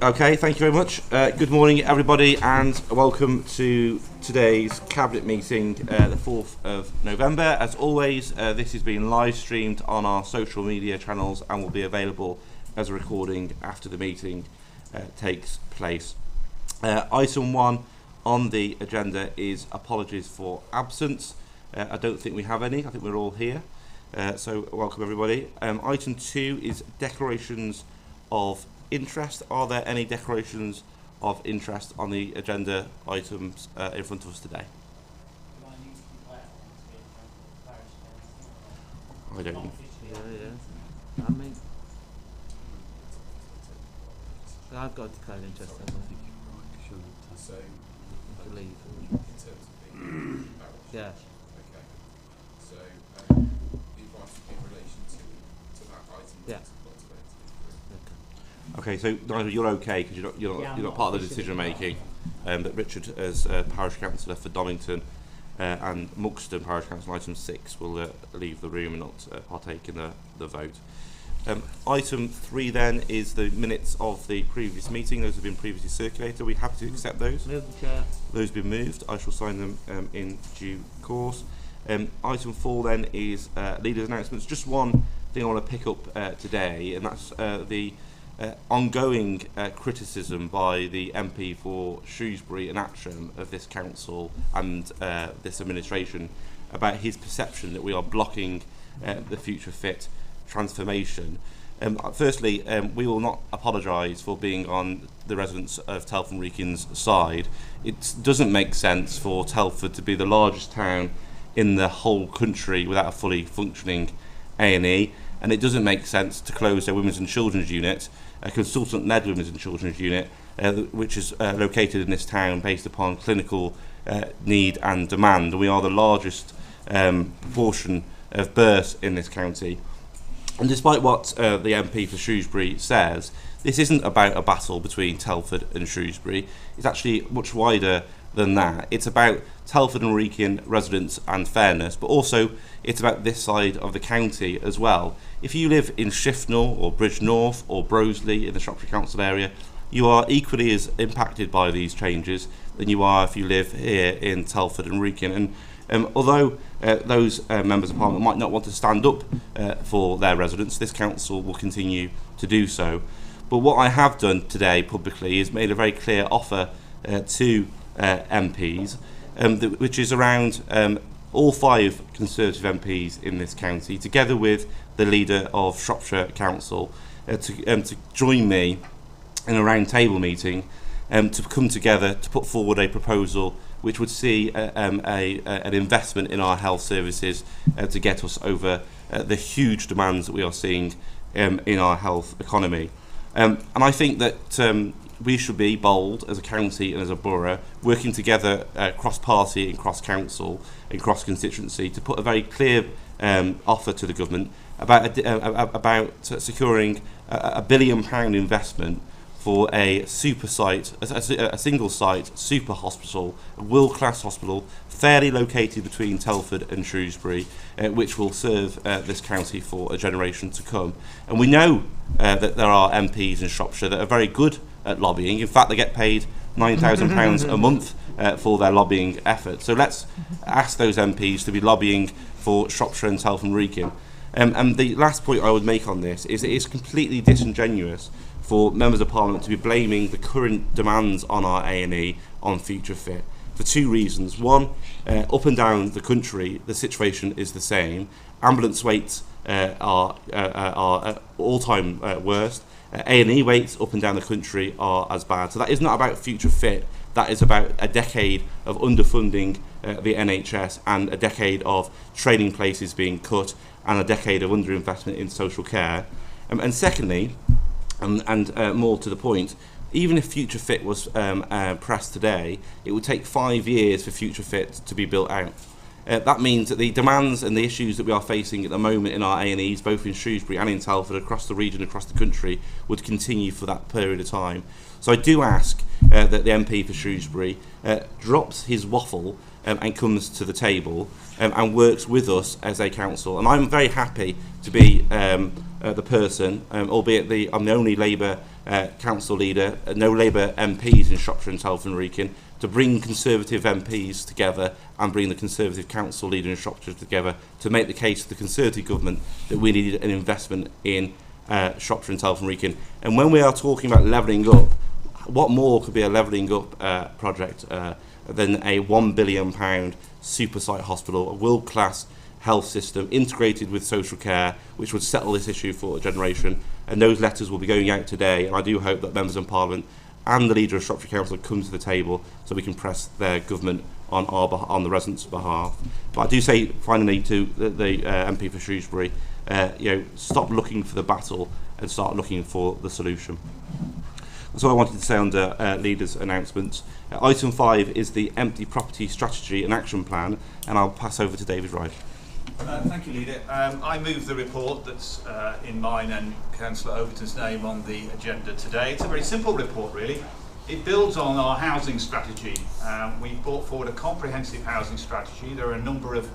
Okay, thank you very much. Good morning, everybody, and welcome to today's Cabinet meeting, the 4th of November. As always, this is being live streamed on our social media channels and will be available as a recording after the meeting takes place. Item 1 on the agenda is apologies for absence. I don't think we have any. I think we're all here. So welcome, everybody. Item 2 is declarations of interest. Are there any declarations of interest on the agenda items in front of us today? I don't know. Yeah. I mean, I've got declared interest. I don't think So, to leave. in terms of the parish? Yeah. Okay. So, the advice in relation to that item. Yeah. Okay, so Nigel, you're okay because you're not part of the decision making. But Richard, as parish councillor for Donnington and Muxton parish council, item 6 will leave the room and not partake in the vote. Item 3 then is the minutes of the previous meeting. Those have been previously circulated. Are we happy to accept those? Move the chair. Those have been moved. I shall sign them in due course. Item 4 then is leaders' announcements. Just one thing I want to pick up today, and that's the ongoing criticism by the MP for Shrewsbury and Atcham of this council and this administration about his perception that we are blocking the Future Fit transformation. Firstly, we will not apologise for being on the residents of Telford Wrekin's side. It doesn't make sense for Telford to be the largest town in the whole country without a fully functioning A&E, and it doesn't make sense to close their women's and children's unit, a consultant-led women's and children's unit, which is located in this town based upon clinical need and demand. We are the largest proportion of births in this county. And despite what the MP for Shrewsbury says, this isn't about a battle between Telford and Shrewsbury. It's actually much wider than that. It's about Telford and Wrekin residents and fairness, but also it's about this side of the county as well. If you live in Shifnal or Bridge North or Broseley in the Shropshire Council area, you are equally as impacted by these changes than you are if you live here in Telford and Wrekin. And although those members of Parliament might not want to stand up for their residents, this council will continue to do so. But what I have done today publicly is made a very clear offer to MPs, which is around all 5 Conservative MPs in this county, together with the leader of Shropshire Council, to join me in a round table meeting to come together to put forward a proposal which would see an investment in our health services to get us over the huge demands that we are seeing in our health economy. And I think that we should be bold as a county and as a borough, working together cross-party and cross-council and cross-constituency to put a very clear offer to the government about securing a £1 billion investment for a super site, a single site super hospital, a world-class hospital, fairly located between Telford and Shrewsbury, which will serve this county for a generation to come. And we know that there are MPs in Shropshire that are very good at lobbying. In fact, they get paid £9,000 a month for their lobbying efforts. So let's ask those MPs to be lobbying for Shropshire and Telford Wrekin. And the last point I would make on this is it is completely disingenuous for members of Parliament to be blaming the current demands on our A&E on Future Fit for 2 reasons. One, up and down the country, the situation is the same. Ambulance waits are all-time worst. A&E waits up and down the country are as bad. So that is not about Future Fit. That is about a decade of underfunding the NHS and a decade of training places being cut and a decade of underinvestment in social care. And secondly, and more to the point, even if Future Fit was pressed today, it would take 5 years for Future Fit to be built out. That means that the demands and the issues that we are facing at the moment in our A&Es, both in Shrewsbury and in Telford, across the region, across the country, would continue for that period of time. So I do ask that the MP for Shrewsbury drops his waffle and comes to the table and works with us as a council. And I'm very happy to be the person, albeit I'm the only Labour council leader, no Labour MPs in Shropshire and Telford Wrekin, to bring Conservative MPs together and bring the Conservative council leader in Shropshire together to make the case to the Conservative government that we needed an investment in Shropshire and Telford Wrekin. And when we are talking about levelling up, what more could be a levelling up project than a £1 billion super site hospital, a world-class health system integrated with social care, which would settle this issue for a generation. And those letters will be going out today, and I do hope that members of Parliament and the leader of Shropshire Council come to the table so we can press their government on the residents' behalf. But I do say finally to the MP for Shrewsbury, stop looking for the battle and start looking for the solution. That's all I wanted to say under leaders' announcements. Item 5 is the Empty Property Strategy and Action Plan, and I'll pass over to David Wright. Thank you, Leader. I move the report that's in mine and Councillor Overton's name on the agenda today. It's a very simple report, really. It builds on our housing strategy. We've brought forward a comprehensive housing strategy. There are a number of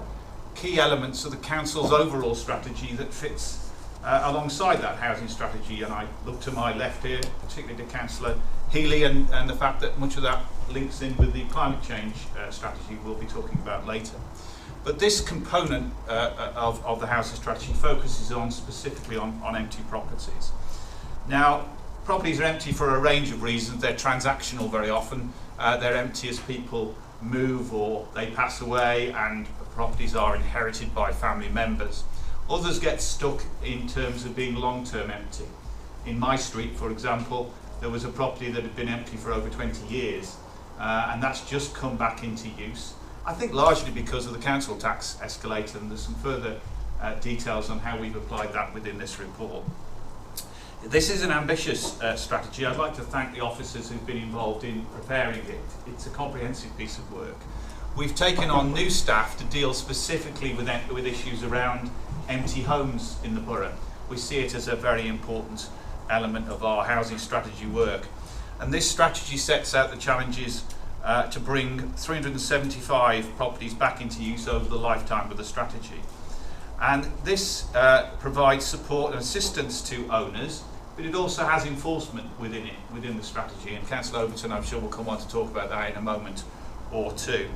key elements of the Council's overall strategy that fits alongside that housing strategy, and I look to my left here, particularly to Councillor Healy, and the fact that much of that links in with the climate change strategy we'll be talking about later. But this component of the housing strategy focuses specifically on empty properties. Now, properties are empty for a range of reasons. They're transactional very often. They're empty as people move or they pass away, and properties are inherited by family members. Others get stuck in terms of being long-term empty. In my street, for example, there was a property that had been empty for over 20 years, and that's just come back into use. I think largely because of the council tax escalator, and there's some further details on how we've applied that within this report. This is an ambitious strategy. I'd like to thank the officers who've been involved in preparing it. It's a comprehensive piece of work. We've taken on new staff to deal specifically with issues around empty homes in the borough. We see it as a very important element of our housing strategy work. And this strategy sets out the challenges to bring 375 properties back into use over the lifetime of the strategy. And this provides support and assistance to owners, but it also has enforcement within it, within the strategy. And Councillor Overton, I'm sure, will come on to talk about that in a moment or two.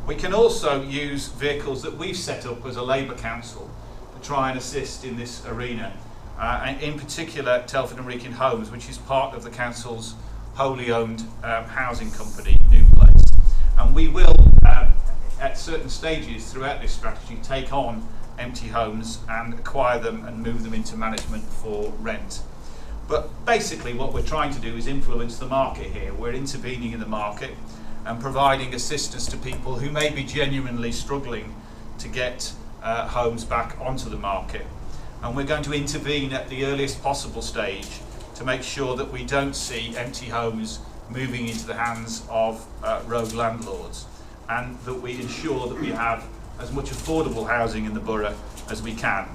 We can also use vehicles that we've set up as a Labour Council to try and assist in this arena. And in particular, Telford and Wrekin Homes, which is part of the Council's wholly owned housing company, New Place. And we will, at certain stages throughout this strategy, take on empty homes and acquire them and move them into management for rent. But basically what we're trying to do is influence the market here. We're intervening in the market and providing assistance to people who may be genuinely struggling to get homes back onto the market. And we're going to intervene at the earliest possible stage to make sure that we don't see empty homes moving into the hands of rogue landlords, and that we ensure that we have as much affordable housing in the borough as we can.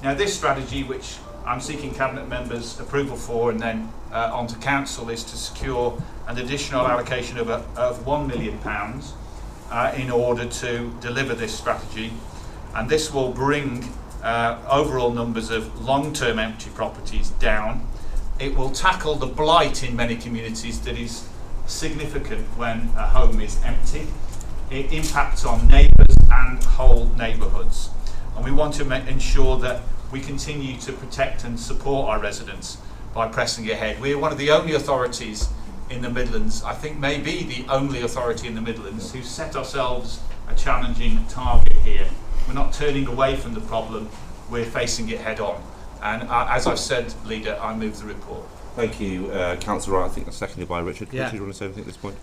Now, this strategy, which I'm seeking Cabinet members' approval for and then onto Council, is to secure an additional allocation of £1 million in order to deliver this strategy. And this will bring overall numbers of long-term empty properties down. It will tackle the blight in many communities that is significant when a home is empty. It impacts on neighbours and whole neighbourhoods. And we want to ensure that we continue to protect and support our residents by pressing ahead. We're one of the only authorities in the Midlands, I think maybe the only authority in the Midlands, who set ourselves a challenging target here. We're not turning away from the problem, we're facing it head on. And as I've said, Leader, I move the report. Thank you, Councillor Wright. I think that's seconded by Richard. Yeah. Richard, do you want to say anything at this point?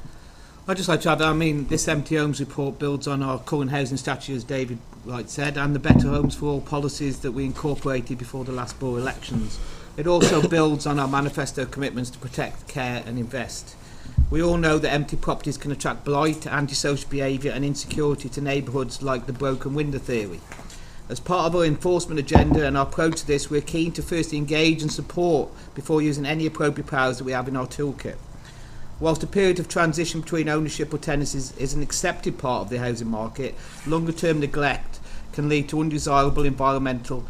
I'd just like to add, this empty homes report builds on our current housing strategy, as David Wright said, and the Better Homes for All policies that we incorporated before the last borough elections. It also builds on our manifesto commitments to protect, care and invest. We all know that empty properties can attract blight, antisocial behaviour and insecurity to neighbourhoods like the broken window theory. As part of our enforcement agenda and our approach to this, we're keen to firstly engage and support before using any appropriate powers that we have in our toolkit. Whilst a period of transition between ownership or tenancy is an accepted part of the housing market, longer-term neglect can lead to undesirable environmental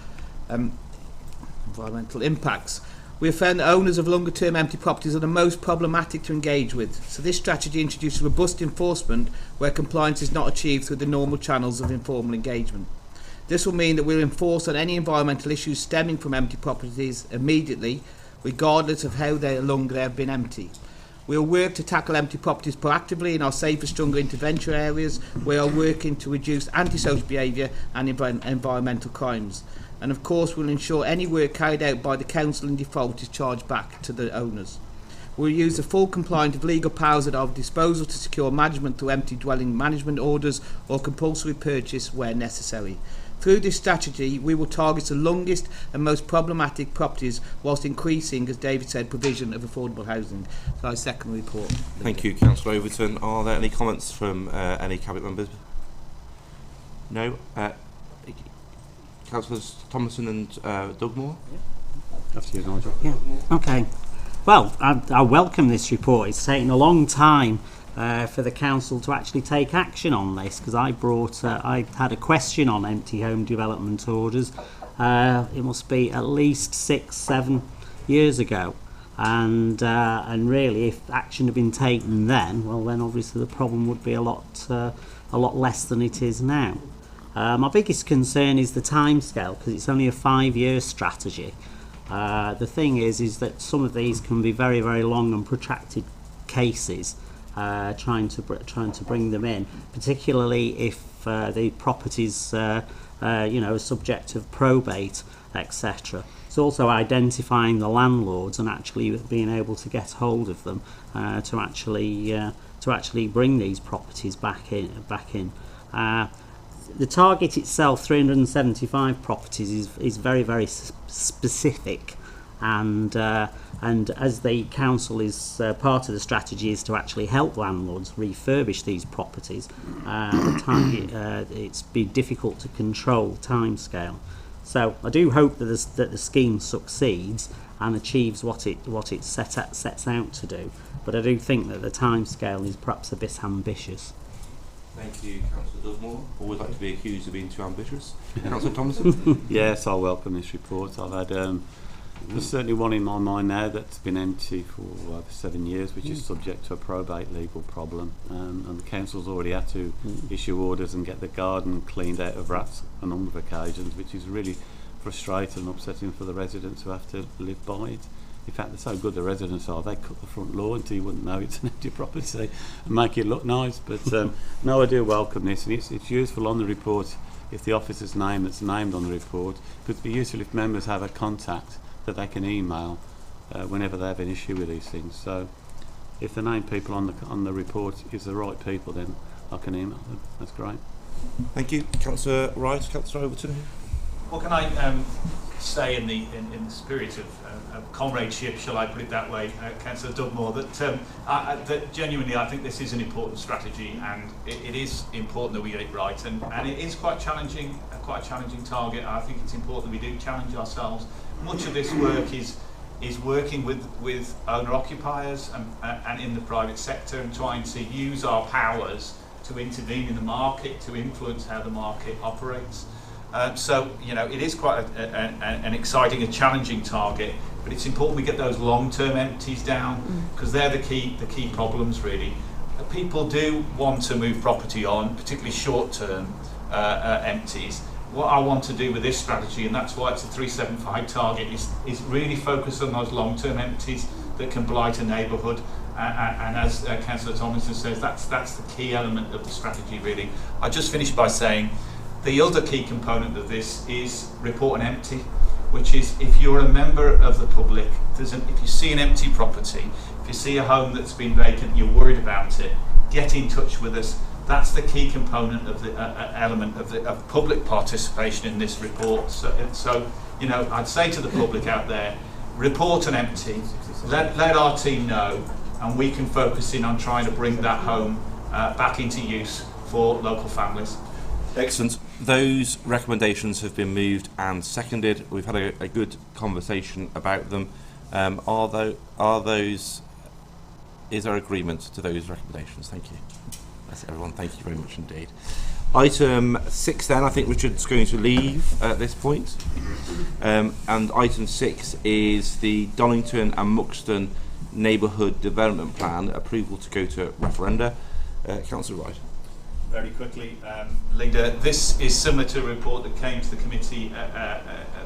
impacts. We have found that owners of longer-term empty properties are the most problematic to engage with, so this strategy introduces robust enforcement where compliance is not achieved through the normal channels of informal engagement. This will mean that we'll enforce on any environmental issues stemming from empty properties immediately, regardless of how long they have been empty. We will work to tackle empty properties proactively in our safer, stronger intervention areas. We are working to reduce antisocial behaviour and environmental crimes. And of course, we'll ensure any work carried out by the council in default is charged back to the owners. We'll use the full compliance of legal powers at our disposal to secure management through empty dwelling management orders or compulsory purchase where necessary. Through this strategy, we will target the longest and most problematic properties whilst increasing, as David said, provision of affordable housing. So I second the report. Thank you, Councillor Overton. Are there any comments from any Cabinet members? No? Councillors Thomason and Dugmore? After you, Nigel. Yeah. Okay. Well, I welcome this report. It's taken a long time for the council to actually take action on this, because I had a question on empty home development orders. It must be at least 6-7 years ago, and really, if action had been taken then, well, then obviously the problem would be a lot less than it is now. My biggest concern is the timescale, because it's only a 5-year strategy. The thing is that some of these can be very, very long and protracted cases. Trying to bring them in, particularly if the properties are subject of probate, etc. It's also identifying the landlords and actually being able to get hold of them to actually bring these properties back in. The target itself, 375 properties, is very, very specific, and as the council is part of the strategy is to actually help landlords refurbish these properties, it's been difficult to control timescale. So I do hope that the scheme succeeds and achieves what it sets out to do, but I do think that the timescale is perhaps a bit ambitious. Thank you, Councillor Dugmore. Always like to be accused of being too ambitious. Councillor Thomason? Yes, I welcome this report. I've had there's certainly one in my mind now that's been empty for over 7 years, which is subject to a probate legal problem, and the council's already had to issue orders and get the garden cleaned out of rats on a number of occasions, which is really frustrating and upsetting for the residents who have to live by it. In fact, they're so good, the residents are, they cut the front lawn so you wouldn't know it's an empty property and make it look nice. But no, I do welcome this, and it's useful on the report if the officer's name that's named on the report. It could be useful if members have a contact that they can email whenever they have an issue with these things. So if the named people on the report is the right people, then I can email them. That's great. Thank you. Councillor Wright, Councillor Overton? Well, can I say in the spirit of comradeship, shall I put it that way, Councillor Dugmore, that genuinely I think this is an important strategy, and it is important that we get it right, and it is quite a challenging target. I think it's important that we do challenge ourselves. Much of this work is working with owner-occupiers and in the private sector, and trying to use our powers to intervene in the market, to influence how the market operates. So, it is quite an exciting and challenging target, but it's important we get those long-term empties down, because they're the key problems, really. People do want to move property on, particularly short-term empties. What I want to do with this strategy, and that's why it's a 375 target, is really focus on those long-term empties that can blight a neighbourhood. And as Councillor Tomlinson says, that's the key element of the strategy, really. I just finished by saying the other key component of this is report an empty, which is if you're a member of the public, if you see an empty property, if you see a home that's been vacant, you're worried about it, get in touch with us. That's the key component of the element of public participation in this report. So, I'd say to the public out there, report an empty, let our team know, and we can focus in on trying to bring that home back into use for local families. Excellent. Those recommendations have been moved and seconded. We've had a good conversation about them. Are those Is there agreement to those recommendations? Thank you. That's it, everyone. Thank you very much indeed. Item 6 then, I think Richard's going to leave at this point. And item 6 is the Donnington and Muxton Neighbourhood Development Plan, approval to go to referenda. Councillor Wright. Very quickly, Leader, this is similar to a report that came to the committee,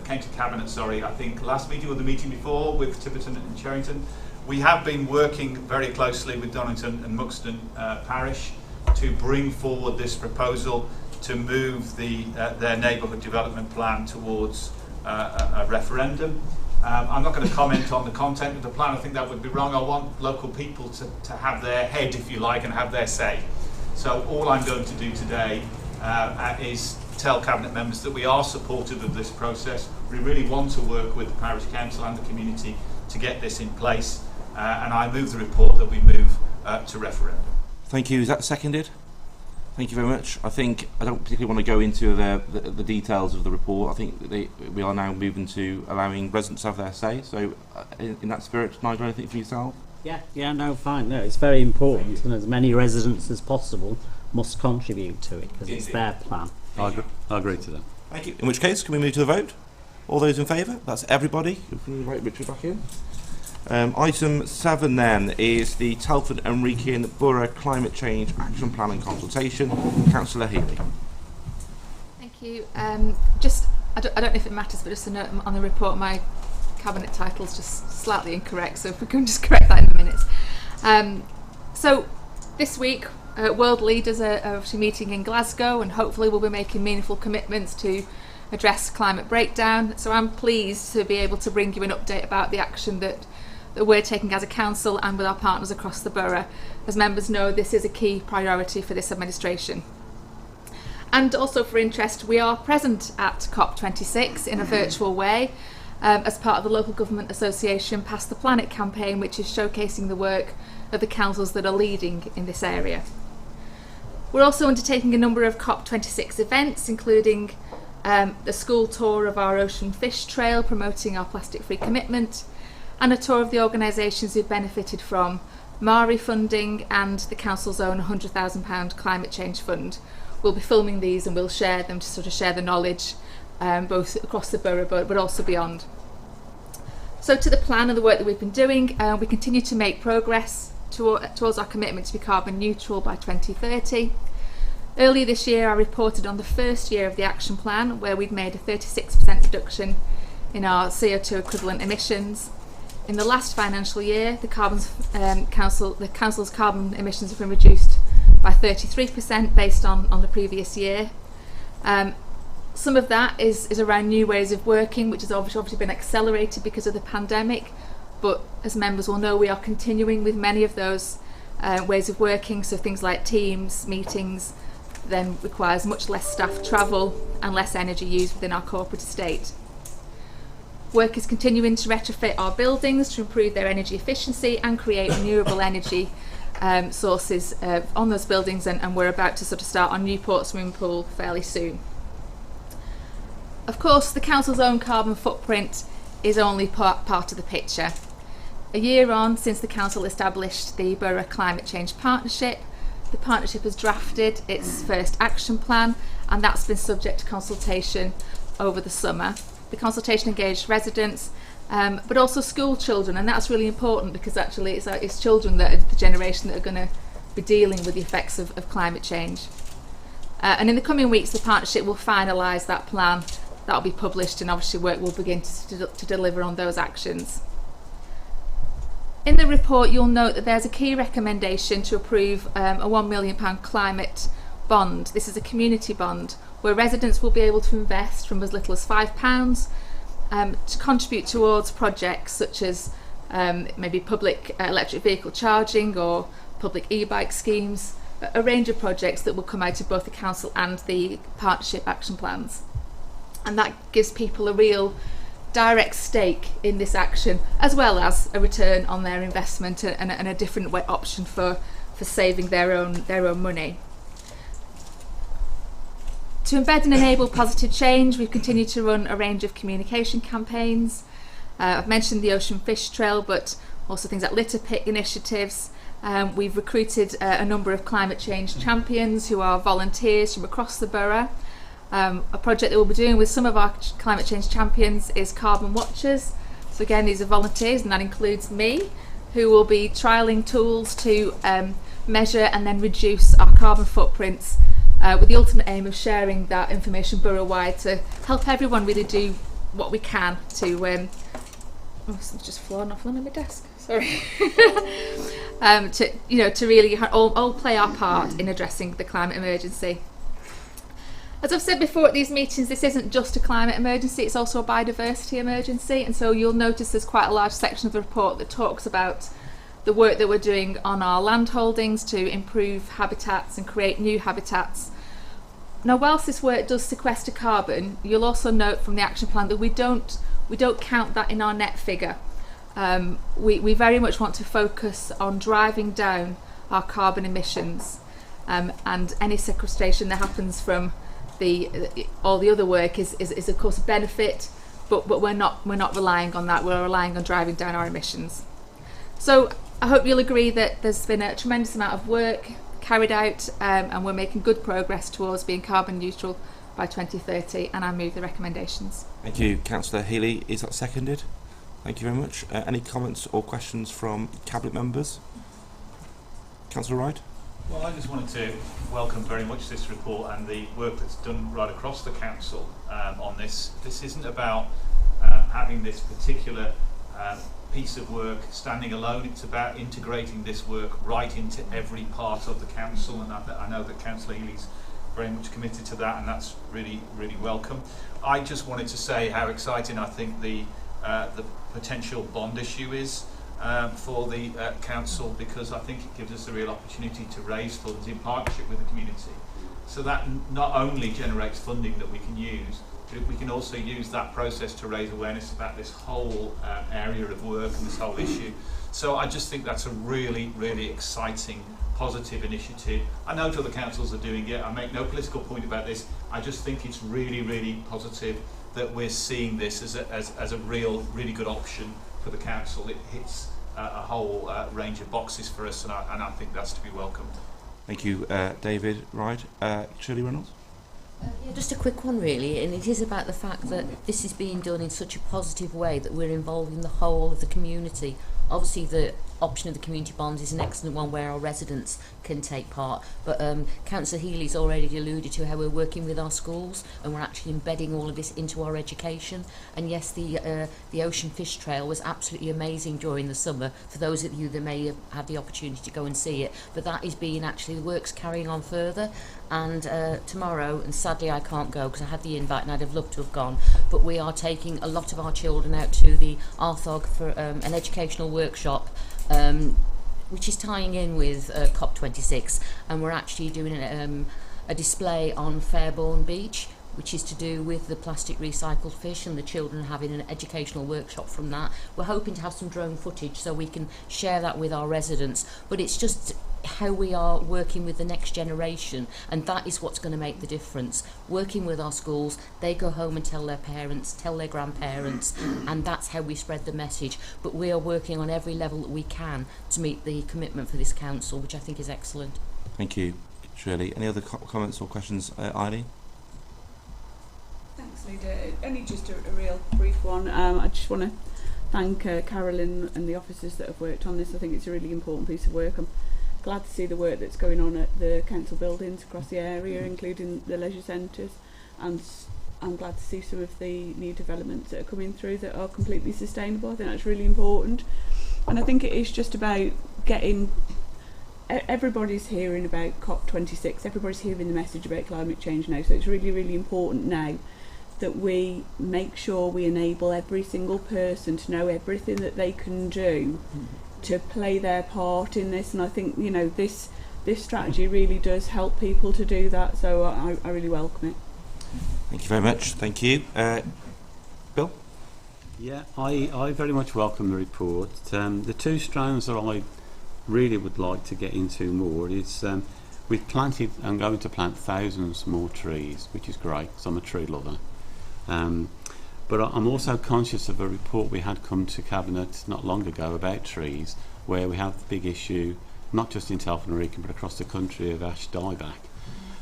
came to Cabinet, I think last meeting or the meeting before with Tiverton and Cherrington. We have been working very closely with Donnington and Muxton Parish to bring forward this proposal to move their neighbourhood development plan towards a referendum. I'm not going to comment on the content of the plan. I think that would be wrong. I want local people to have their head, if you like, and have their say. So all I'm going to do today is tell Cabinet members that we are supportive of this process. We really want to work with the Parish Council and the community to get this in place, and I move the report that we move to referendum. Thank you. Is that seconded? Thank you very much. I don't particularly want to go into the details of the report. I think we are now moving to allowing residents to have their say. So in that spirit, Nigel, anything for yourself? Yeah, no, fine. No, it's very important, and as many residents as possible must contribute to it because it's their plan. I agree to that. Thank you. In which case, can we move to the vote? All those in favour? That's everybody. Can we invite Richard back in? Item 7 then is the Telford Wrekin Borough Climate Change Action Plan and Consultation. Councillor Healy. Thank you. I don't know if it matters, but just a note on the report, my Cabinet title is just slightly incorrect, so if we can just correct that in a minute. So this week, world leaders are obviously meeting in Glasgow, and hopefully we'll be making meaningful commitments to address climate breakdown. So I'm pleased to be able to bring you an update about the action that we're taking as a council and with our partners across the borough. As members know, this is a key priority for this administration. And also for interest, we are present at COP26 in a virtual way as part of the Local Government Association Pass the Planet campaign, which is showcasing the work of the councils that are leading in this area. We're also undertaking a number of COP26 events, including the school tour of our ocean fish trail promoting our plastic-free commitment, and a tour of the organisations who've benefited from MARI funding and the council's own £100,000 climate change fund. We'll be filming these and we'll share them to sort of share the knowledge both across the borough but also beyond. So to the plan and the work that we've been doing, we continue to make progress towards our commitment to be carbon neutral by 2030. Earlier this year I reported on the first year of the action plan, where we'd made a 36% reduction in our CO2 equivalent emissions. In the last financial year, the council's carbon emissions have been reduced by 33% based on the previous year. Some of that is around new ways of working, which has obviously been accelerated because of the pandemic, but as members will know, we are continuing with many of those ways of working. So things like Teams meetings then requires much less staff travel and less energy used within our corporate estate. Work is continuing to retrofit our buildings to improve their energy efficiency and create renewable energy sources on those buildings, and we're about to sort of start on Newport swimming pool fairly soon. Of course, the council's own carbon footprint is only part of the picture. A year on since the council established the Borough Climate Change Partnership, the partnership has drafted its first action plan, and that's been subject to consultation over the summer. The consultation engaged residents, but also school children, and that's really important because actually it's children that are the generation that are going to be dealing with the effects of climate change. And in the coming weeks, the partnership will finalise that plan. That'll be published, and obviously work will begin to deliver on those actions. In the report, you'll note that there's a key recommendation to approve a £1 million climate bond. This is a community bond where residents will be able to invest from as little as £5 to contribute towards projects such as maybe public electric vehicle charging or public e-bike schemes, a range of projects that will come out of both the council and the partnership action plans. And that gives people a real direct stake in this action, as well as a return on their investment and a different option for saving their own money. To embed and enable positive change, we've continued to run a range of communication campaigns. I've mentioned the Ocean Fish Trail, but also things like litter pick initiatives, We've recruited a number of climate change champions who are volunteers from across the borough. A project that we'll be doing with some of our climate change champions is Carbon Watchers. So again, these are volunteers, and that includes me, who will be trialling tools to measure and then reduce our carbon footprints, with the ultimate aim of sharing that information borough-wide to help everyone really do what we can to something's just fallen off on my desk. Sorry. To really all play our part in addressing the climate emergency. As I've said before at these meetings, this isn't just a climate emergency, it's also a biodiversity emergency, and so you'll notice there's quite a large section of the report that talks about the work that we're doing on our land holdings to improve habitats and create new habitats. Now, whilst this work does sequester carbon, you'll also note from the action plan that we don't count that in our net figure. We very much want to focus on driving down our carbon emissions, and any sequestration that happens from all the other work is of course a benefit, but we're not relying on that. We're relying on driving down our emissions. So I hope you'll agree that there's been a tremendous amount of work carried out, and we're making good progress towards being carbon neutral by 2030, and I move the recommendations. Thank you, Councillor Healy. Is that seconded? Thank you very much. Any comments or questions from Cabinet members? Councillor Wright? Well, I just wanted to welcome very much this report and the work that's done right across the council on this. This isn't about having this particular piece of work standing alone. It's about integrating this work right into every part of the council, and I know that Councillor Healy's very much committed to that, and that's really, really welcome. I just wanted to say how exciting I think the potential bond issue is for the council, because I think it gives us a real opportunity to raise funds in partnership with the community. So that not only generates funding that we can use, but we can also use that process to raise awareness about this whole area of work and this whole issue. So I just think that's a really, really exciting, positive initiative. I know other councils are doing it. I make no political point about this. I just think it's really, really positive that we're seeing this as a really good option for the council. It hits a whole range of boxes for us, and I think that's to be welcomed. Thank you, David. Right, Shirley Reynolds? Yeah, just a quick one really, and it is about the fact that this is being done in such a positive way that we're involving the whole of the community. Obviously the option of the community bonds is an excellent one where our residents can take part, but Councillor Healy's already alluded to how we're working with our schools and we're actually embedding all of this into our education. And yes, the Ocean Fish Trail was absolutely amazing during the summer for those of you that may have had the opportunity to go and see it, but that is being actually, the work's carrying on further. And tomorrow, and sadly I can't go because I had the invite and I'd have loved to have gone, but we are taking a lot of our children out to the Arthog for an educational workshop, which is tying in with COP26, and we're actually doing a display on Fairbourne Beach, which is to do with the plastic recycled fish, and the children having an educational workshop from that. We're hoping to have some drone footage so we can share that with our residents, but it's just how we are working with the next generation, and that is what's going to make the difference. Working with our schools, they go home and tell their parents, tell their grandparents, and that's how we spread the message. But we are working on every level that we can to meet the commitment for this council, which I think is excellent. Thank you, Shirley. Any other comments or questions, Eileen? Thanks, Luda. Only just a real brief one. I just want to thank Carolyn and the officers that have worked on this. I think it's a really important piece of work. I'm glad to see the work that's going on at the council buildings across the area, including the leisure centres, and I'm glad to see some of the new developments that are coming through that are completely sustainable. I think that's really important, and I think it is just about getting everybody's hearing about COP26, everybody's hearing the message about climate change now, so it's really, really important now that we make sure we enable every single person to know everything that they can do to play their part in this, and I think, you know, this strategy really does help people to do that, so I really welcome it. Thank you very much. Thank you. Bill? Yeah, I very much welcome the report. The two strands that I really would like to get into more is we've planted and going to plant thousands more trees, which is great because I'm a tree lover. But I'm also conscious of a report we had come to Cabinet not long ago about trees, where we have the big issue not just in Telford Wrekin but across the country, of ash dieback.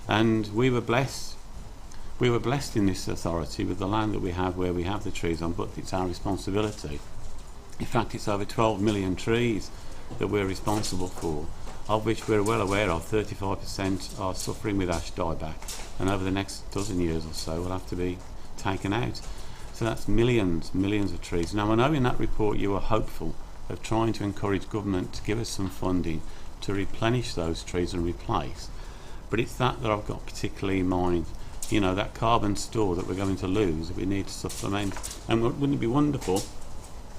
And we were blessed in this authority with the land that we have, where we have the trees on, but it's our responsibility. In fact, it's over 12 million trees that we're responsible for, of which we're well aware of 35% are suffering with ash dieback, and over the next dozen years or so will have to be taken out. So that's millions of trees. Now, I know in that report you were hopeful of trying to encourage government to give us some funding to replenish those trees and replace, but it's that I've got particularly in mind. You know, that carbon store that we're going to lose, that we need to supplement. And wouldn't it be wonderful,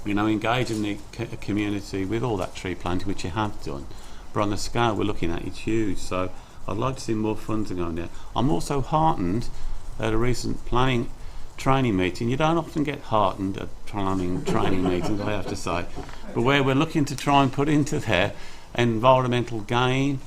you know, engaging the community with all that tree planting, which you have done, but on the scale we're looking at, it's huge. So I'd like to see more funding going there. I'm also heartened at a recent planning training meeting. You don't often get heartened at planning training meetings, I have to say, but where we're looking to try and put into there environmental gain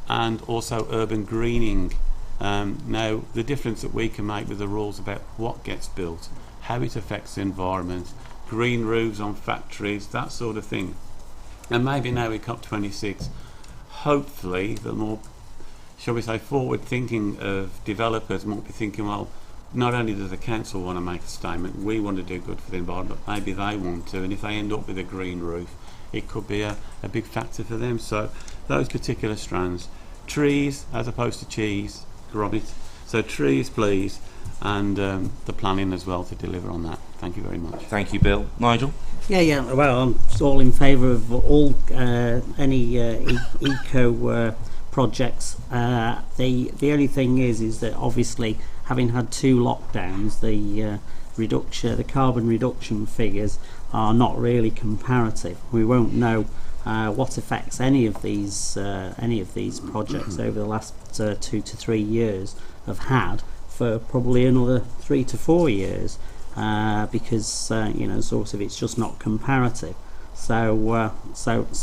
and also urban greening. Now, the difference that we can make with the rules about what gets built, how it affects the environment, green roofs on factories, that sort of thing. And maybe now with COP26, hopefully the more, shall we say, forward thinking of developers might be thinking, well, not only does the council want to make a statement, we want to do good for the environment, but maybe they want to, and if they end up with a green roof, it could be a big factor for them. So those particular strands, trees as opposed to cheese, Robert. So trees, please, and the planning as well to deliver on that. Thank you very much. Thank you, Bill. Nigel? Yeah. Well, I'm all in favour of all any eco projects. The only thing is that obviously, having had 2 lockdowns, the carbon reduction figures are not really comparative. We won't know what effects any of these projects over the last 2 to 3 years have had for probably another 3 to 4 years, because you know, sort of, it's just not comparative. So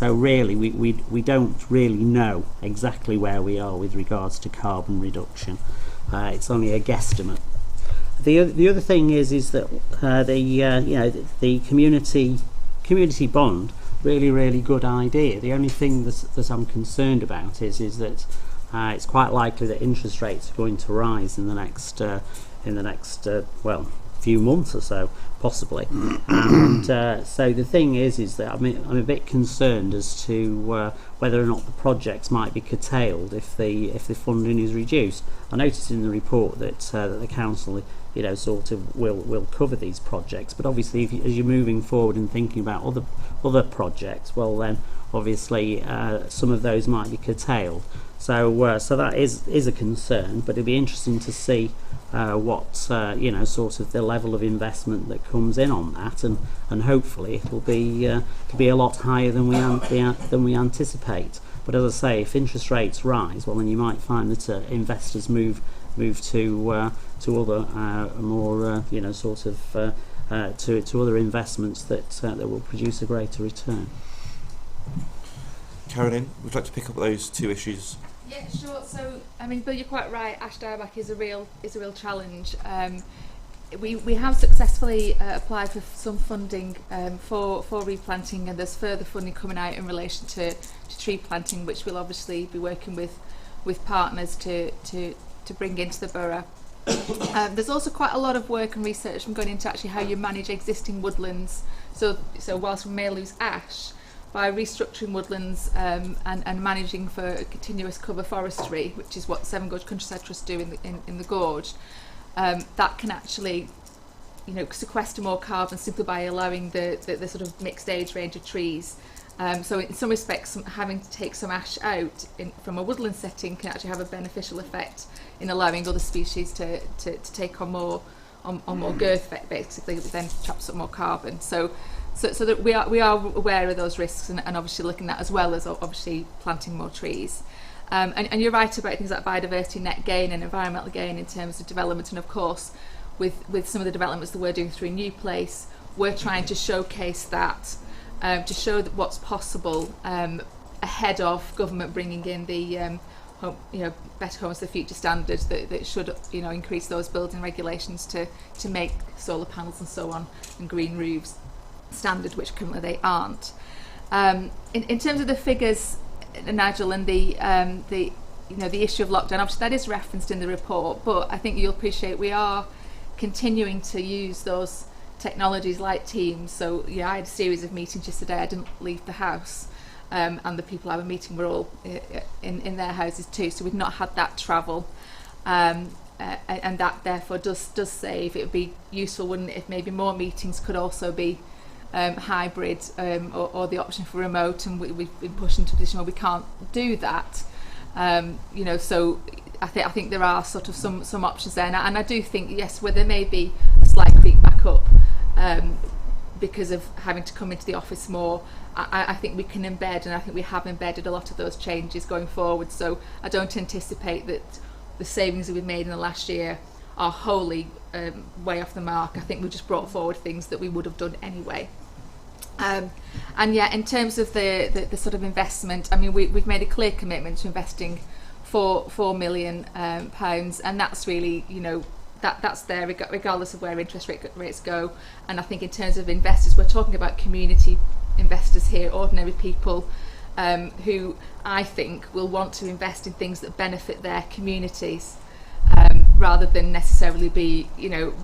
really, we don't really know exactly where we are with regards to carbon reduction. It's only a guesstimate. The other thing is that the community bond, really good idea. The only thing that I'm concerned about is that it's quite likely that interest rates are going to rise in the next few months or so, possibly. And so the thing is that I'm a bit concerned as to whether or not the projects might be curtailed if the funding is reduced. I noticed in the report that the council, you know, sort of will cover these projects, but obviously as you're moving forward and thinking about other projects, well then obviously some of those might be curtailed. So that is a concern, but it'd be interesting to see what you know, sort of the level of investment that comes in on that, and hopefully it'll be a lot higher than we anticipate. But as I say, if interest rates rise, well then you might find that investors move to other more you know, sort of to other investments that will produce a greater return. Carolyn, would you like to pick up those 2 issues? Yeah, sure. So, I mean, Bill, you're quite right. Ash dieback is a real challenge. We have successfully applied for some funding for replanting, and there's further funding coming out in relation to tree planting, which we'll obviously be working with partners to bring into the borough. There's also quite a lot of work and research from going into actually how you manage existing woodlands. So whilst we may lose ash, by restructuring woodlands and managing for continuous cover forestry, which is what Seven Gorge Countryside Trust do in the gorge, that can actually, you know, sequester more carbon simply by allowing the sort of mixed age range of trees. So in some respects, having to take some ash out from a woodland setting can actually have a beneficial effect in allowing other species to take on more girth, basically, but then traps up more carbon. So that we are aware of those risks, and obviously looking at, as well as obviously planting more trees. And you're right about things like biodiversity net gain and environmental gain in terms of development, and of course with some of the developments that we're doing through New Place, we're trying to showcase that, to show that what's possible ahead of government bringing in the Better Homes for the Future standards that should, you know, increase those building regulations to make solar panels and so on and green roofs standard, which currently they aren't. In terms of the figures, Nigel, and the issue of lockdown, obviously that is referenced in the report, but I think you'll appreciate we are continuing to use those technologies like Teams. So yeah, I had a series of meetings yesterday. I didn't leave the house, and the people I were meeting were all in their houses too. So we've not had that travel, and that therefore does save. It would be useful, wouldn't it, if maybe more meetings could also be hybrid, or the option for remote, and we've been pushed into a position where we can't do that. So I think there are sort of some options there, and I do think, yes, where there may be a slight creep back up because of having to come into the office more, I think we can embed, and I think we have embedded a lot of those changes going forward. So I don't anticipate that the savings that we've made in the last year are wholly way off the mark. I think we've just brought forward things that we would have done anyway. And yeah, in terms of the sort of investment, I mean, we've made a clear commitment to investing £4 million, and that's really, that's there regardless of where interest rates go. And I think in terms of investors, we're talking about community investors here, ordinary people who I think will want to invest in things that benefit their communities, rather than necessarily be,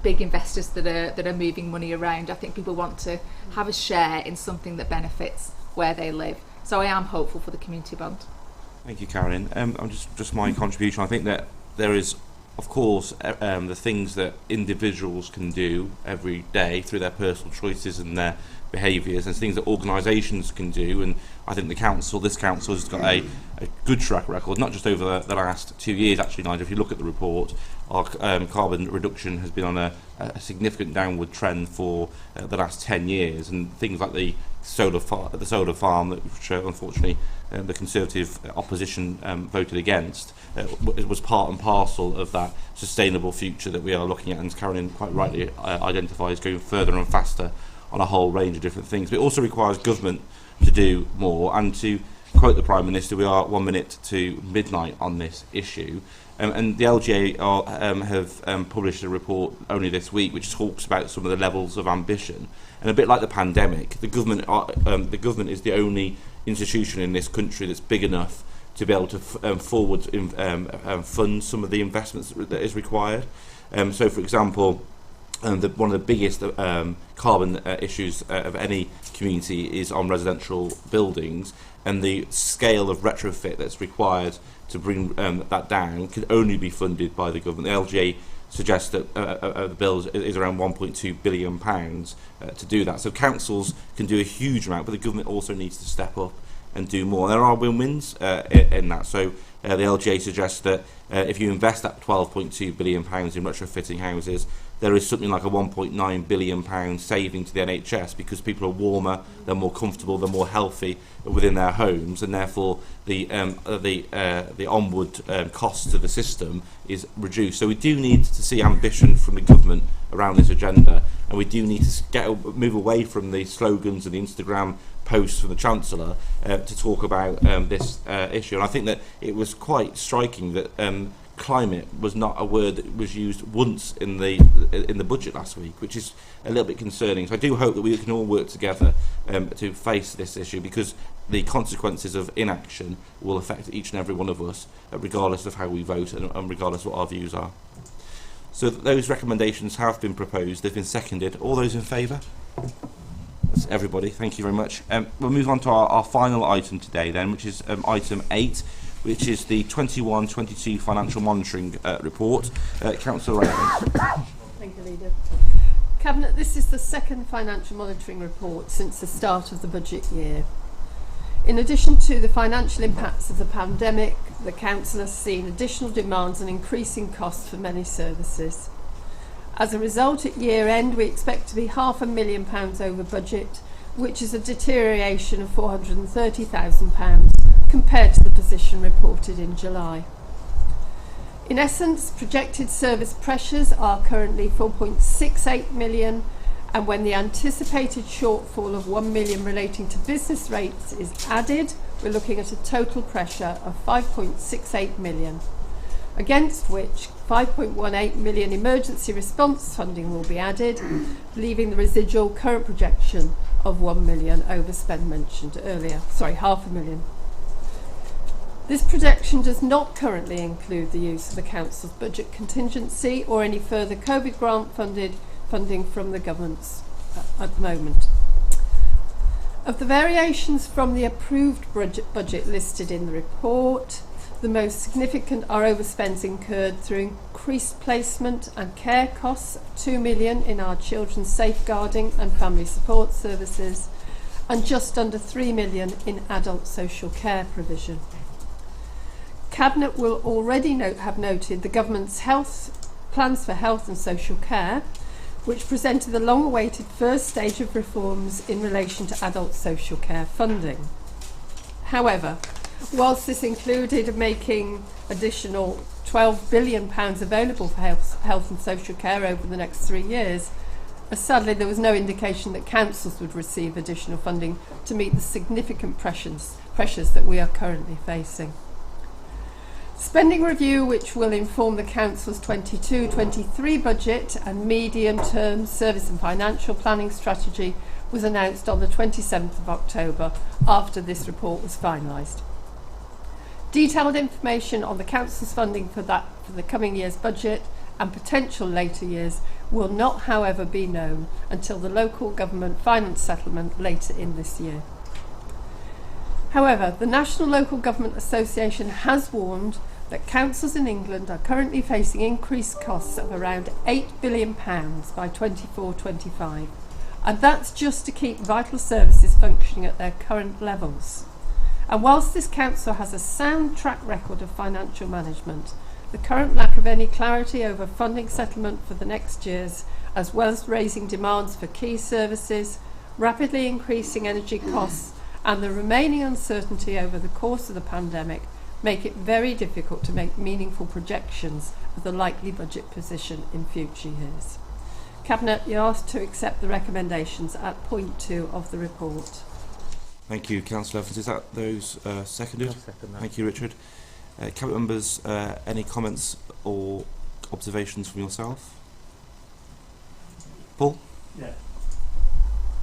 big investors that are moving money around. I think people want to have a share in something that benefits where they live. So I am hopeful for the community bond. Thank you, Carolyn. Just my contribution. I think that there is, of course, the things that individuals can do every day through their personal choices and their behaviours, and things that organisations can do. And I think this council has got a good track record, not just over the last 2 years, actually, Nigel. If you look at the report, our carbon reduction has been on a significant downward trend for the last 10 years, and things like the solar farm, which unfortunately the Conservative opposition voted against, it was part and parcel of that sustainable future that we are looking at, and Carolyn quite rightly identifies going further and faster on a whole range of different things. But it also requires government to do more, and to quote the Prime Minister, we are 1 minute to midnight on this issue. And the LGA have published a report only this week which talks about some of the levels of ambition. And a bit like the pandemic, the government is the only institution in this country that's big enough to be able to forward fund some of the investments that is required. So, for example, one of the biggest carbon issues of any community is on residential buildings, and the scale of retrofit that's required to bring that down can only be funded by the government. The LGA suggests that the bill is around £1.2 billion to do that. So councils can do a huge amount, but the government also needs to step up and do more. There are win-wins in that. So the LGA suggests that if you invest that £12.2 billion in retrofitting houses, there is something like a £1.9 billion saving to the NHS, because people are warmer, they're more comfortable, they're more healthy within their homes, and therefore the onward cost to the system is reduced. So we do need to see ambition from the government around this agenda, and we do need to move away from the slogans and the Instagram posts from the Chancellor to talk about this issue. And I think that it was quite striking that climate was not a word that was used once in the budget last week, which is a little bit concerning. So I do hope that we can all work together to face this issue, because the consequences of inaction will affect each and every one of us, regardless of how we vote and regardless of what our views are. So those recommendations have been proposed, they've been seconded. All those in favour? That's everybody, thank you very much. We'll move on to our final item today then, which is item 8, which is the 21-22 financial monitoring report. Councillor Wrekin. Thank you, Leader. Cabinet, this is the second financial monitoring report since the start of the budget year. In addition to the financial impacts of the pandemic, the Council has seen additional demands and increasing costs for many services. As a result, at year end, we expect to be £500,000 over budget, which is a deterioration of £430,000 compared to the position reported in July. In essence, projected service pressures are currently £4.68 million, and when the anticipated shortfall of £1 million relating to business rates is added, we're looking at a total pressure of £5.68 million, against which £5.18 million emergency response funding will be added, leaving the residual current projection of £1 million overspend mentioned earlier. Sorry, £500,000. This projection does not currently include the use of the Council's budget contingency or any further COVID grant funding from the governments at the moment. Of the variations from the approved budget listed in the report, the most significant are overspends incurred through increased placement and care costs of 2 million in our children's safeguarding and family support services, and just under 3 million in adult social care provision. Cabinet will already have noted the government's plans for health and social care, which presented the long-awaited first stage of reforms in relation to adult social care funding. However, whilst this included making additional £12 billion available for health and social care over the next 3 years, sadly there was no indication that councils would receive additional funding to meet the significant pressures that we are currently facing. Spending review, which will inform the Council's 22-23 budget and medium-term service and financial planning strategy, was announced on the 27th of October after this report was finalised. Detailed information on the Council's funding for the coming year's budget and potential later years will not, however, be known until the local government finance settlement later in this year. However, the National Local Government Association has warned that councils in England are currently facing increased costs of around £8 billion by 24-25, and that's just to keep vital services functioning at their current levels. And whilst this council has a sound track record of financial management, the current lack of any clarity over funding settlement for the next years, as well as raising demands for key services, rapidly increasing energy costs, and the remaining uncertainty over the course of the pandemic, make it very difficult to make meaningful projections of the likely budget position in future years. Cabinet, you're asked to accept the recommendations at point 2 of the report. Thank you, Councillor Evans. Is that those seconded? I'll second that. Thank you, Richard. Cabinet members, any comments or observations from yourself? Paul? Yeah.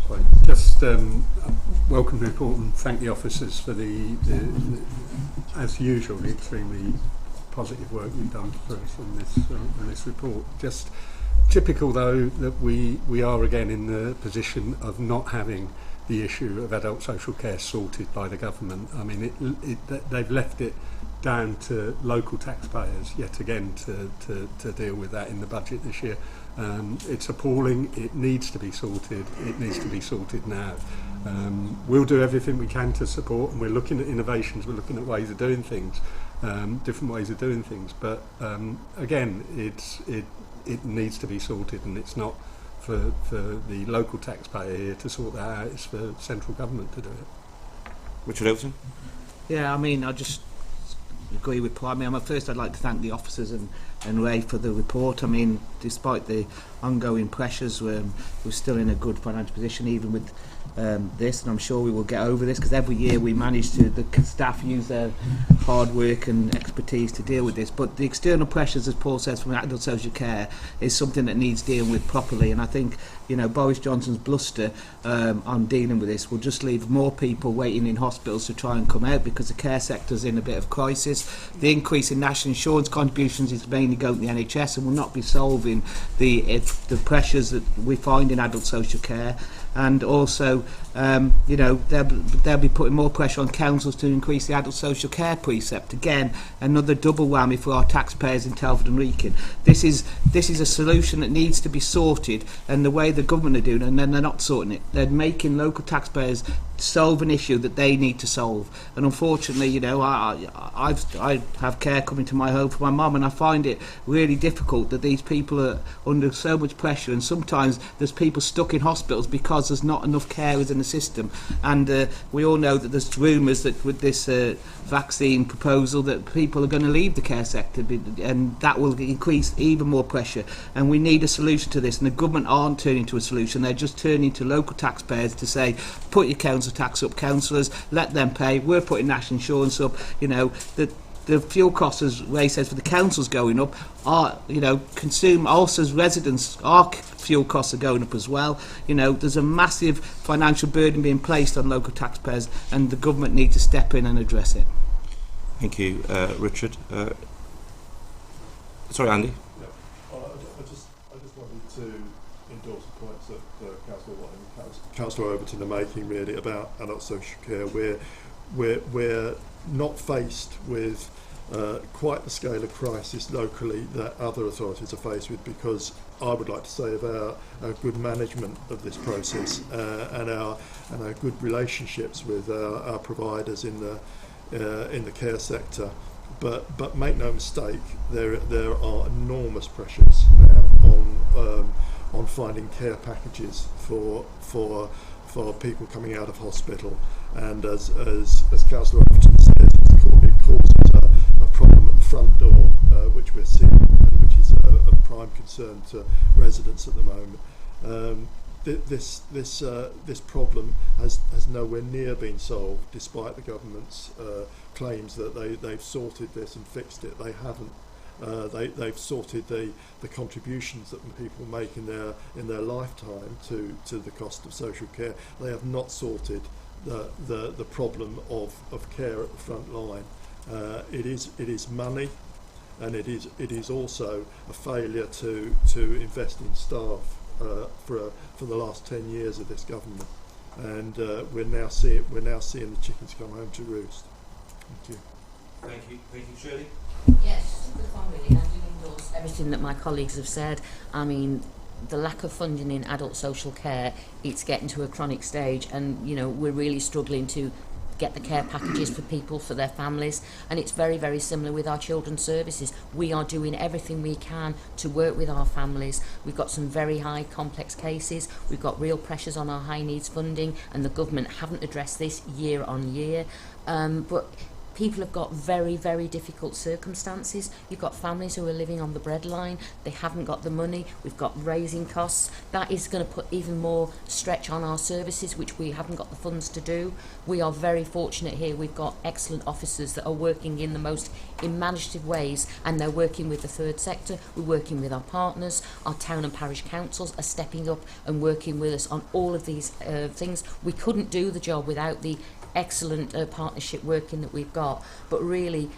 Sorry, just welcome the report and thank the officers for the as usual, the extremely positive work you've done for us on this report. Just typical, though, that we are again in the position of not having the issue of adult social care sorted by the government. I mean, they've left it down to local taxpayers yet again to deal with that in the budget this year. It's appalling. It needs to be sorted. It needs to be sorted now. We'll do everything we can to support, and we're looking at innovations. We're looking at ways of doing things, different ways of doing things. But again, it needs to be sorted, and it's not for the local taxpayer here to sort that out. It's for central government to do it. Richard Overton? Yeah, I mean, I just agree with Paul. I mean, first I'd like to thank the officers and Ray for the report. I mean, despite the ongoing pressures, we're still in a good financial position, even with this, and I'm sure we will get over this, because every year we manage to, the staff use their hard work and expertise to deal with this. But the external pressures, as Paul says, from adult social care is something that needs dealing with properly, and I think, you know, Boris Johnson's bluster on dealing with this will just leave more people waiting in hospitals to try and come out, because the care sector's in a bit of crisis. The increase in national insurance contributions is mainly going to the NHS and will not be solving the pressures that we find in adult social care. And also, you know, they'll be putting more pressure on councils to increase the adult social care precept. Again, another double whammy for our taxpayers in Telford and Wrekin. This is a solution that needs to be sorted, and the way the government are doing it, and then they're not sorting it. They're making local taxpayers solve an issue that they need to solve. And unfortunately, you know, I have care coming to my home for my mum, and I find it really difficult that these people are under so much pressure, and sometimes there's people stuck in hospitals because there's not enough carers in the system. And we all know that there's rumours that with this vaccine proposal that people are going to leave the care sector, and that will increase even more pressure. And we need a solution to this, and the government aren't turning to a solution. They're just turning to local taxpayers to say, put your council tax up, councillors, let them pay. We're putting national insurance up. You know, the fuel costs, as Ray says, for the councils going up, are, you know, also as residents, our fuel costs are going up as well. You know, there's a massive financial burden being placed on local taxpayers, and the government needs to step in and address it. Thank you, Richard. Sorry, Andy. I just wanted to endorse the points that Councillor Overton are making really about adult social care. We're not faced with quite the scale of crisis locally that other authorities are faced with, because I would like to say of our good management of this process and our good relationships with our providers in the care sector. But make no mistake, there are enormous pressures now on finding care packages for people coming out of hospital, and as Councillor Overton says, it causes a problem at the front door, which we're seeing, and which is a prime concern to residents at the moment. This problem has nowhere near been solved, despite the government's claims that they've sorted this and fixed it. They haven't. They've sorted the contributions that people make in their lifetime to the cost of social care. They have not sorted the problem of care at the front line. It is money, and it is also a failure to invest in staff for the last 10 years of this government, and we're now seeing the chickens come home to roost. Thank you. Thank you, Shirley. Yes, just a quick one really. I do endorse everything that my colleagues have said. I mean, the lack of funding in adult social care, it's getting to a chronic stage, and we're really struggling to get the care packages for people, for their families, and it's very, very similar with our children's services. We are doing everything we can to work with our families. We've got some very high complex cases, we've got real pressures on our high needs funding, and the government haven't addressed this year on year, but people have got very, very difficult circumstances. You've got families who are living on the breadline. They haven't got the money. We've got raising costs. That is going to put even more stretch on our services, which we haven't got the funds to do. We are very fortunate here. We've got excellent officers that are working in the most imaginative ways, and they're working with the third sector. We're working with our partners. Our town and parish councils are stepping up and working with us on all of these things. We couldn't do the job without the excellent partnership working that we've got, but really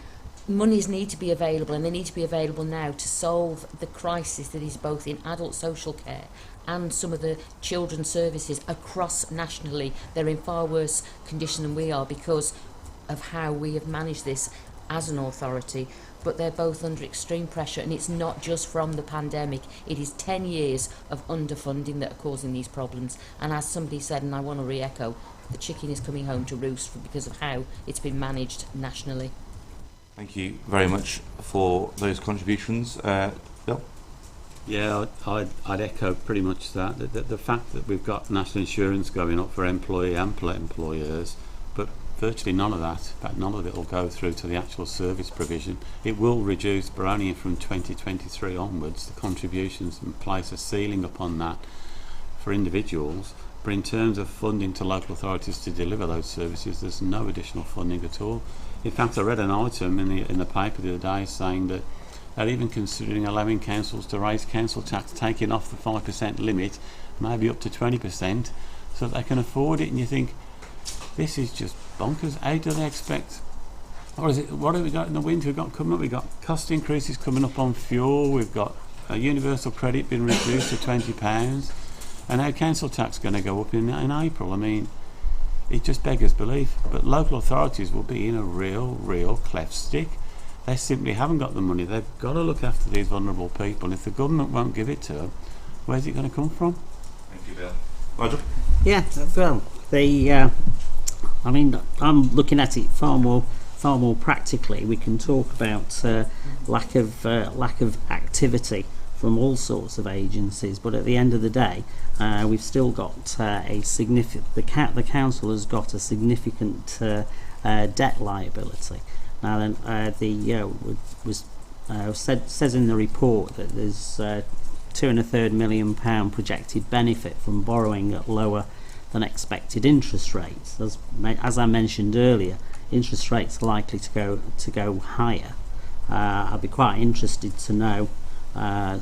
monies need to be available, and they need to be available now to solve the crisis that is both in adult social care and some of the children's services across nationally. They're in far worse condition than we are because of how we have managed this as an authority, but they're both under extreme pressure, and it's not just from the pandemic. It is 10 years of underfunding that are causing these problems, and as somebody said, and I want to re-echo, the chicken is coming home to roost because of how it's been managed nationally. Thank you very much for those contributions. Bill? Yeah, I'd echo pretty much that. The fact that we've got national insurance going up for employee and employers, but virtually none of that, in fact none of it will go through to the actual service provision. It will reduce, but only from 2023 onwards. The contributions and place a ceiling upon that for individuals. But in terms of funding to local authorities to deliver those services, there's no additional funding at all. In fact, I read an item in the paper the other day saying that they're even considering allowing councils to raise council tax, taking off the 5% limit, maybe up to 20%, so that they can afford it. And you think, this is just bonkers. How do they expect? Or is it? What have we got in the winter? We've got coming up. We've got cost increases coming up on fuel. We've got a universal credit being reduced to £20. And how council tax going to go up in April? I mean, it just beggars belief. But local authorities will be in a real cleft stick. They simply haven't got the money. They've got to look after these vulnerable people. And if the government won't give it to them, where's it going to come from? Thank you, Bill. Nigel? Yeah, well, I mean, I'm looking at it far more practically. We can talk about lack of activity from all sorts of agencies, but at the end of the day, we've still got a significant. The council has got a significant debt liability. Now, then, says in the report that there's £2.3 million projected benefit from borrowing at lower than expected interest rates. As I mentioned earlier, interest rates are likely to go higher. I'd be quite interested to know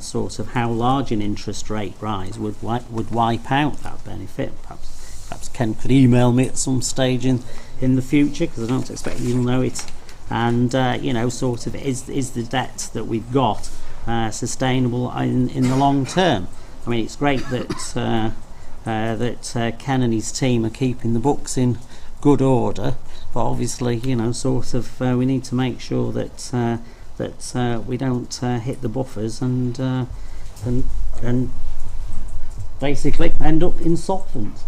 sort of how large an interest rate rise would wipe out that benefit. Perhaps Ken could email me at some stage in the future, because I don't expect you'll know it and you know, sort of is the debt that we've got sustainable in the long term. I mean, it's great that Ken and his team are keeping the books in good order, but obviously, you know, sort of we need to make sure that we don't hit the buffers and basically end up insolvent.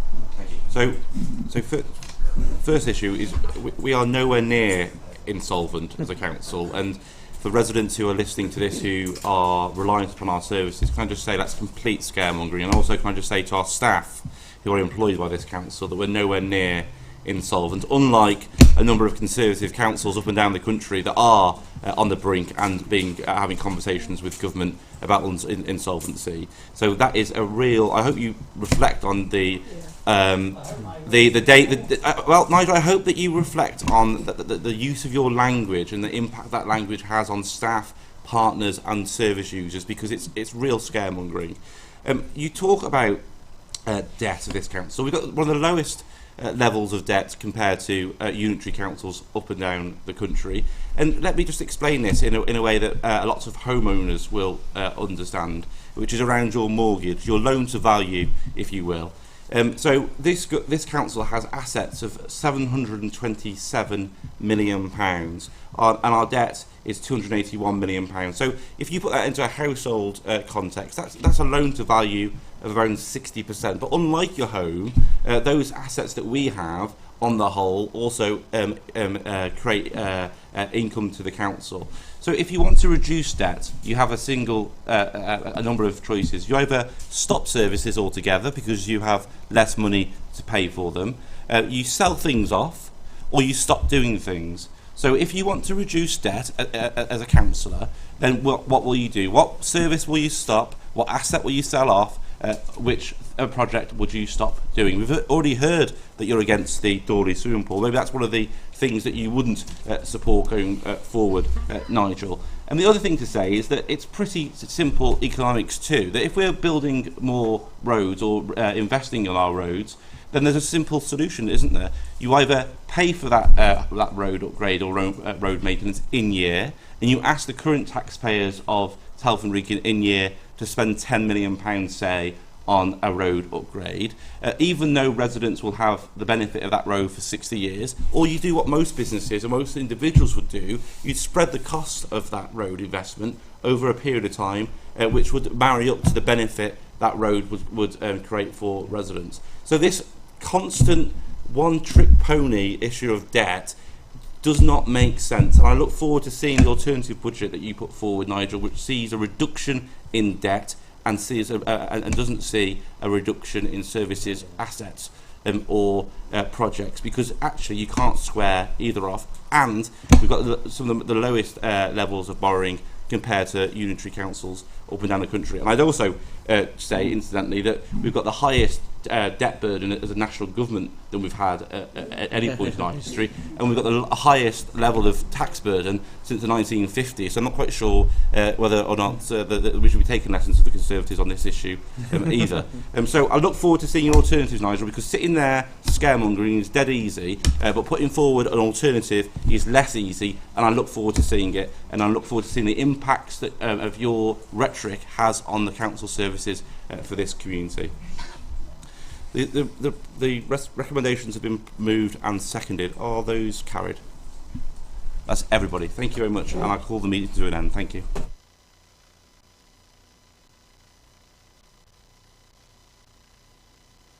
So first issue is we are nowhere near insolvent as a council, and for residents who are listening to this who are reliant upon our services, can I just say that's complete scaremongering, and also can I just say to our staff who are employed by this council that we're nowhere near insolvent, unlike a number of Conservative councils up and down the country that are on the brink and having conversations with government about insolvency. So that is a real. I hope you reflect on the date. Well, Nigel, I hope that you reflect on the use of your language and the impact that language has on staff, partners, and service users, because it's real scaremongering. You talk about debt of this council. We've got one of the lowest levels of debt compared to unitary councils up and down the country. And let me just explain this in a way that lots of homeowners will understand, which is around your mortgage, your loan to value, if you will. So this council has assets of £727 million, and our debt is £281 million. So if you put that into a household context, that's a loan to value of around 60%. But unlike your home, those assets that we have, on the whole, also create income to the council. So if you want to reduce debt, you have a number of choices. You either stop services altogether because you have less money to pay for them, you sell things off, or you stop doing things. So if you want to reduce debt as a councillor, then what will you do? What service will you stop? What asset will you sell off? Which project would you stop doing? We've already heard that you're against the Dawley swimming pool. Maybe that's one of the things that you wouldn't support going forward, Nigel. And the other thing to say is that it's pretty simple economics too, that if we're building more roads or investing in our roads, then there's a simple solution, isn't there? You either pay for that road upgrade or road maintenance in year, and you ask the current taxpayers of Telford Wrekin in year to spend £10 million, say, on a road upgrade, even though residents will have the benefit of that road for 60 years, or you do what most businesses and most individuals would do, you'd spread the cost of that road investment over a period of time, which would marry up to the benefit that road would create for residents. So this constant one-trick pony issue of debt does not make sense, and I look forward to seeing the alternative budget that you put forward, Nigel, which sees a reduction in debt and sees and doesn't see a reduction in services, assets, or projects, because actually you can't square either off. And we've got some of the lowest levels of borrowing compared to unitary councils up and down the country. And I'd also say, incidentally, that we've got the highest debt burden as a national government than we've had at any point in our history, and we've got the highest level of tax burden since the 1950s. So I'm not quite sure whether or not we should be taking lessons of the Conservatives on this issue either. So I look forward to seeing your alternatives, Nigel, because sitting there scaremongering is dead easy, but putting forward an alternative is less easy, and I look forward to seeing it, and I look forward to seeing the impacts that of your rhetoric has on the council services for this community. The recommendations have been moved and seconded. Are those carried? That's everybody. Thank you very much, and I call the meeting to an end. Thank you.